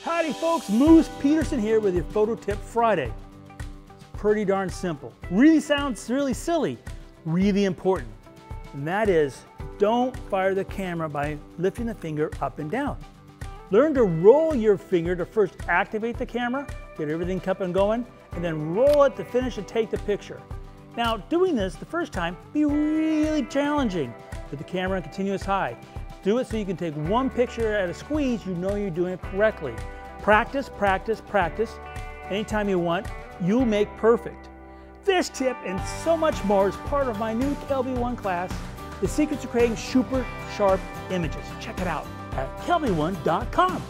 Howdy folks, Moose Peterson here with your Photo Tip Friday. It's pretty darn simple. Really sounds really silly, really important. And that is, don't fire the camera by lifting the finger up and down. Learn to roll your finger to first activate the camera, get everything up and going, and then roll it to finish and take the picture. Now, doing this the first time be really challenging. Put the camera in continuous high. Do it so you can take one picture at a squeeze, you know you're doing it correctly. Practice, practice, practice. Anytime you want, you'll make perfect. This tip and so much more is part of my new KelbyOne class, The Secrets of Creating Super Sharp Images. Check it out at KelbyOne.com.